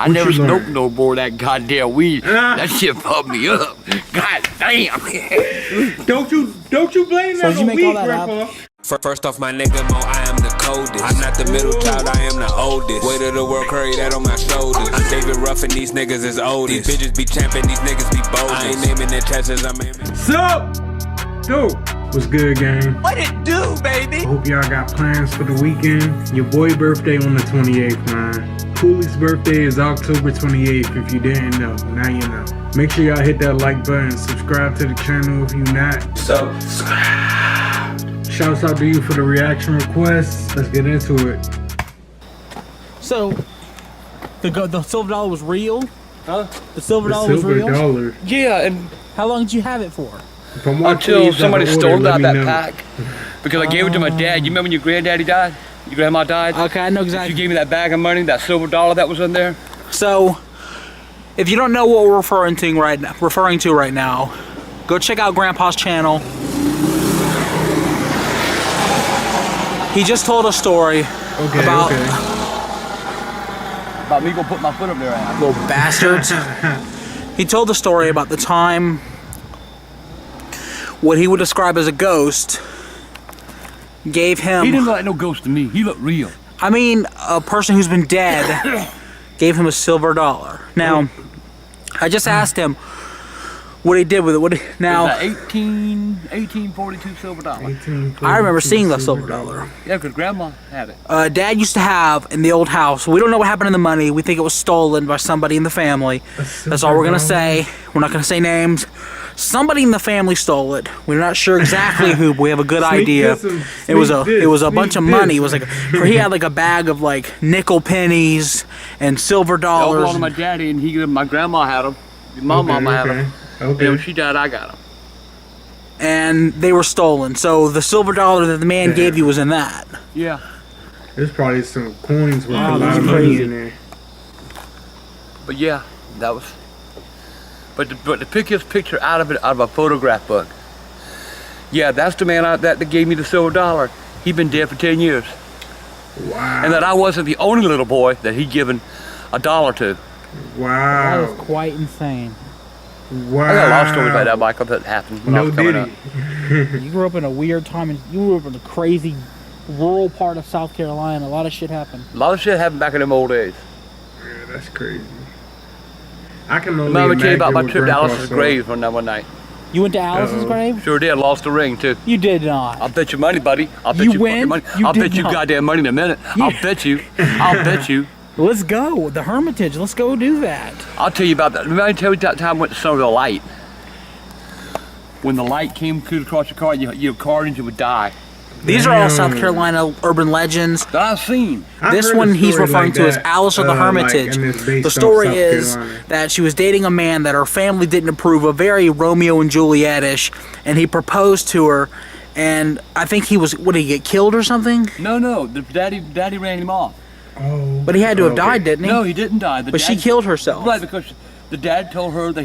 I never smoked no more of that goddamn weed. That shit fucked me up. God damn. Don't you blame that on weed, Grandpa. First off, my nigga Mo, I am the coldest. I'm not the middle child, I am the oldest. Weight of the world, carry that on my shoulders. I'm David Ruff and these niggas is oldest. These bitches be champing, these niggas be bold. I ain't naming their chances, I'm aiming. Sup? Dude, what's good, gang? What it do, baby? Hope y'all got plans for the weekend. Your boy birthday on the 28th, man. Koollee's birthday is October 28th, if you didn't know. Now you know. Make sure y'all hit that like button. Subscribe to the channel if you're not. Subscribe. Shouts out to you for the reaction requests. Let's get into it. So, the silver dollar was real? Huh? The silver dollar was real? Dollar. Yeah, and How long did you have it for? until somebody stole out that pack. Because I gave it to my dad. You remember when your granddaddy died? Your grandma died? Okay, I know exactly. You gave me that bag of money, that silver dollar that was in there. So, if you don't know what we're referring to right now, go check out Grandpa's channel. He just told a story about me gonna put my foot up there. Little bastards. He told the story about the time what he would describe as a ghost gave him. He didn't look like no ghost to me. He looked real. I mean, a person who's been dead gave him a silver dollar. Now, I just asked him what he did with it. Now, it was 1842 silver dollar. I remember seeing the silver dollar. Yeah, because Grandma had it. Dad used to have in the old house. We don't know what happened to the money. We think it was stolen by somebody in the family. That's all we're gonna say. We're not gonna say names. Somebody in the family stole it. We're not sure exactly who, but we have a good idea. It was a bunch of money. It was like he had like a bag of like nickel pennies and silver dollars. I belonged to my daddy, and my grandma had them. My mama had them. Okay. And when she died, I got them. And they were stolen. So the silver dollar that the man gave you was in that. Yeah. There's probably some coins with a lot of money in there. But yeah, that was. But to pick his picture out of a photograph book. Yeah, that's the man that gave me the silver dollar. He'd been dead for 10 years. Wow. And that I wasn't the only little boy that he'd given a dollar to. Wow. That was quite insane. Wow. I got a lot of stories about that, Michael, that happened when I was coming up. You grew up in a weird time, and you grew up in a crazy rural part of South Carolina. A lot of shit happened. A lot of shit happened back in them old days. Yeah, that's crazy. I can only Remember tell you about my imagine trip to what Alice's Grandpa grave one night. You went to Alice's grave? Sure did. Lost the ring too. You did not. I'll bet you money, buddy. I'll bet You you win? money. You I'll did bet you not. goddamn money in a minute. I'll bet you. I'll bet you. Let's go. The Hermitage. Let's go do that. I'll tell you about that. Remember I tell you that time I went to Somerville Light? When the light came across your car, your car engine would die. These are all South Carolina urban legends. That I've seen. This one he's referring to as Alice of the Hermitage. The story is that she was dating a man that her family didn't approve of, very Romeo and Juliet-ish, and he proposed to her, and I think he was, what, did he get killed or something? No, the daddy ran him off. Oh. But he had to have died, didn't he? No, he didn't die. But she killed herself. Right, because the dad told her that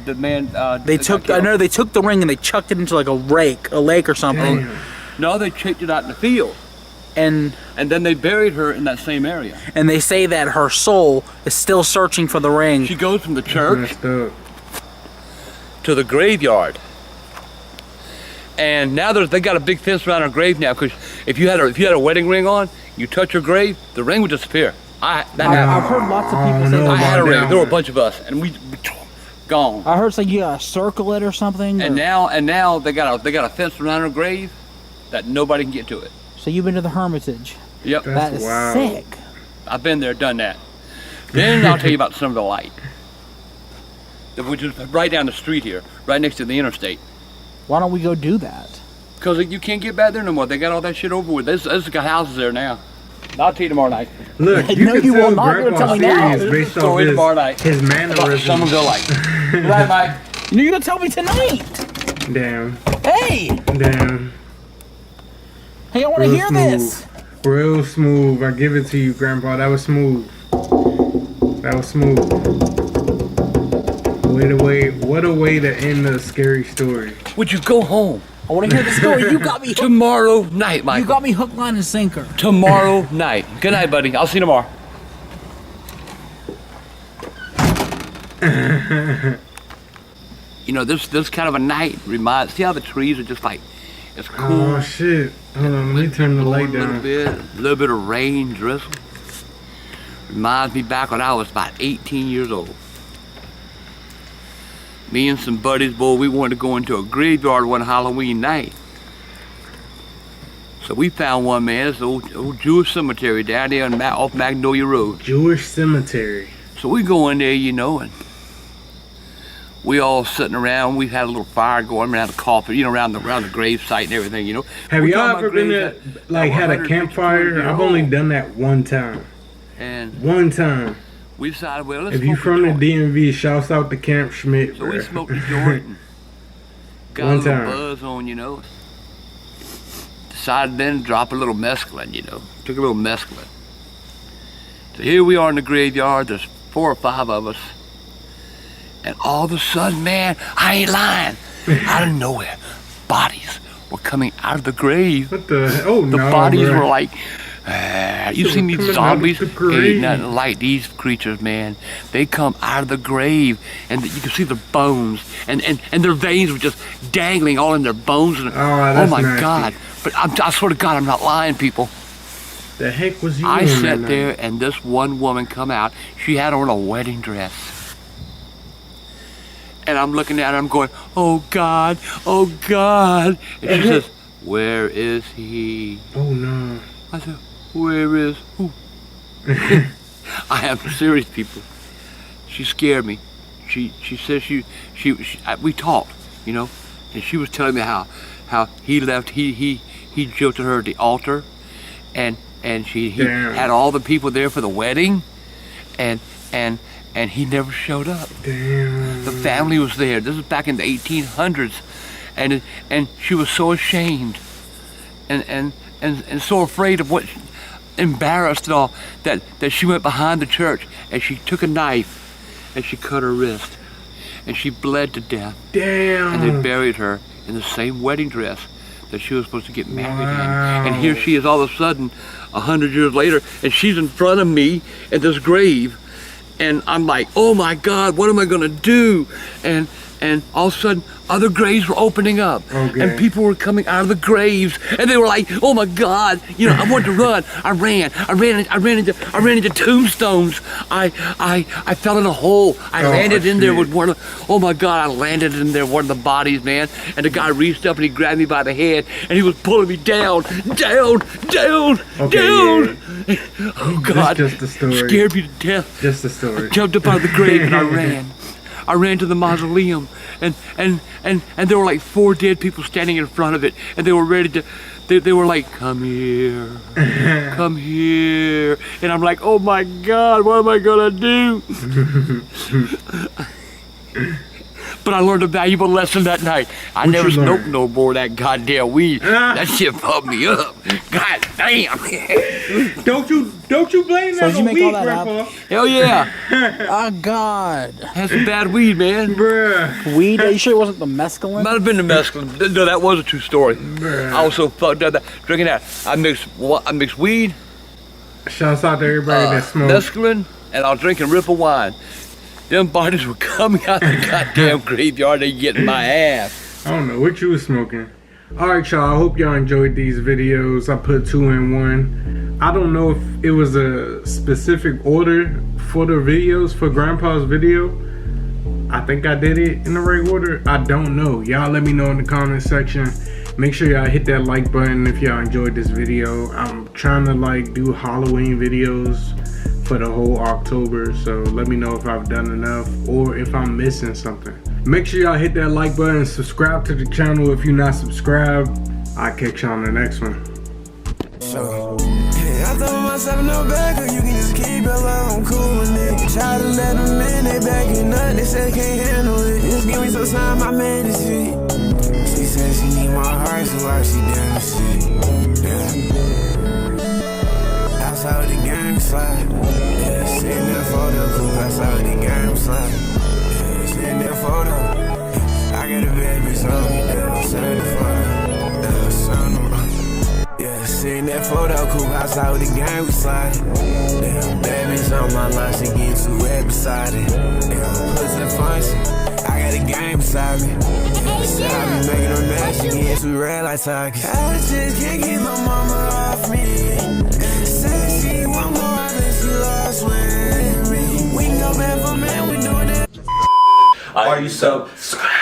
the man. They took, I know they took the ring and they chucked it into like a lake or something. Damn. No, they checked it out in the field. And then they buried her in that same area. And they say that her soul is still searching for the ring. She goes from the church Messed up. to the graveyard. And now they got a big fence around her grave now, because if you had a wedding ring on, you touch her grave, the ring would disappear. I've heard lots of people say that. I had a ring. There were a bunch of us, and we gone. I heard like you gotta circle it or something. And now they got a fence around her grave that nobody can get to it. So you've been to the Hermitage. Yep. That is sick. I've been there, done that. Then I'll tell you about Somerville Light, which is right down the street here, right next to the interstate. Why don't we go do that? Because you can't get back there no more. They got all that shit over with. There's got houses there now. I'll tell you tomorrow night. Look, No, you will not. You're gonna Grandpa's tell me now. serious based Story tomorrow off night. his mannerisms. Somerville Light. Right, Mike? You're gonna tell me tonight. Damn. Hey, Damn. hey, I want to hear this. Real smooth. I give it to you, Grandpa. That was smooth. That was smooth. What a way to end a scary story. Would you go home? I want to hear the story. You got me hooked. Tomorrow night, Mike. You got me hook, line, and sinker. Tomorrow night. Good night, buddy. I'll see you tomorrow. You know, this kind of a night reminds. See how the trees are just like, it's cool. Oh shit! Hold on, let me turn the light down. A little bit of rain drizzle. Reminds me back when I was about 18 years old. Me and some buddies, boy, we wanted to go into a graveyard one Halloween night. So we found one, man. It's an old Jewish cemetery down there off Magnolia Road. Jewish cemetery. So we go in there, you know, and we all sitting around. We had a little fire going around the coffin, you know, around the grave site and everything, you know. Have y'all ever been there, like, had a campfire? I've only done that one time. And one time. We decided, well, let's if you from the DMV, shouts out to Camp Schmidt. So we smoked a joint and got a little buzz on, you know. Decided then to drop a little mescaline, you know. Took a little mescaline. So here we are in the graveyard. There's 4 or 5 of us. And all of a sudden, man, I ain't lying. Out of nowhere, bodies were coming out of the grave. What the? Oh, the no, bodies bro. were like, you see these zombies? Ain't nothing like these creatures, man. They come out of the grave, and you can see the bones, and their veins were just dangling all in their bones. And, oh my nasty. God! But I swear to God, I'm not lying, people. The heck was you? I sat there, and this one woman come out. She had on a wedding dress, and I'm looking at her. I'm going, "Oh God, oh God!" And she says, "Where is he?" Oh no! I said, "Where is who?" I am serious, people. She scared me. She said we talked, you know, and she was telling me how he left. He jilted her at the altar, and he had all the people there for the wedding, and he never showed up. Damn. The family was there. This is back in the 1800s, and she was so ashamed, and so afraid of what, embarrassed and all, that she went behind the church and she took a knife and she cut her wrist and she bled to death. Damn. And they buried her in the same wedding dress that she was supposed to get married in. And here she is all of a sudden 100 years later, and she's in front of me at this grave, and I'm like, oh my God, what am I gonna do? And all of a sudden, other graves were opening up, and people were coming out of the graves, and they were like, "Oh my God!" You know, I wanted to run. I ran into tombstones. I fell in a hole. I landed in there with one of. Oh my God! I landed in there, one of the bodies, man. And the guy reached up and he grabbed me by the head, and he was pulling me down. Oh God! Just the story. Scared me to death. Just the story. I jumped up out of the grave and I ran. I ran to the mausoleum, and there were like 4 dead people standing in front of it, and they were ready to, they were like, "Come here, come here," and I'm like, "Oh my God, what am I gonna do?" But I learned a valuable lesson that night. I never smoked no more of that goddamn weed. That shit fucked me up. God damn. Don't you blame that on weed, Grandpa? Hell yeah. Oh God. That's some bad weed, man. Bruh. Weed? Are you sure it wasn't the mescaline? Might have been the mescaline. No, that was a true story. Bruh. I was so fucked up that drinking that. I mixed weed. Shouts out to everybody that smokes. Mescaline, and I was drinking Ripple wine. Them bodies were coming out the goddamn graveyard. They getting my ass. I don't know what you was smoking. Alright, y'all. I hope y'all enjoyed these videos. I put 2 in 1. I don't know if it was a specific order for the videos for Grandpa's video. I think I did it in the right order. I don't know. Y'all let me know in the comment section. Make sure y'all hit that like button if y'all enjoyed this video. I'm trying to do Halloween videos for the whole October, so let me know if I've done enough or if I'm missing something. Make sure y'all hit that like button and subscribe to the channel if you're not subscribed. I'll catch y'all on the next one. I throw myself no back, or you can just keep it low. I'm cool with nigga. Try to let them in, they backing up, they said can't handle it. Just give me some time, I made it see. She said she need my heart, so why she down the shit? That's how the game slide. Yeah, sitting there photo, cool, that's how the game slide. Yeah, sitting there photo. I got a bad bitch on me, send the photo. Yeah, sitting there photo, cool outside with the gang, we sliding. Damn, bad bitch on my line, she getting too red beside it. Damn, pussy the function, I got a game beside me. Said I be making her mad, she getting too red like targets. I just can't get my mama off me. Said she want more than she lost with me. We can go back for man, we doing it. Are you subscribed?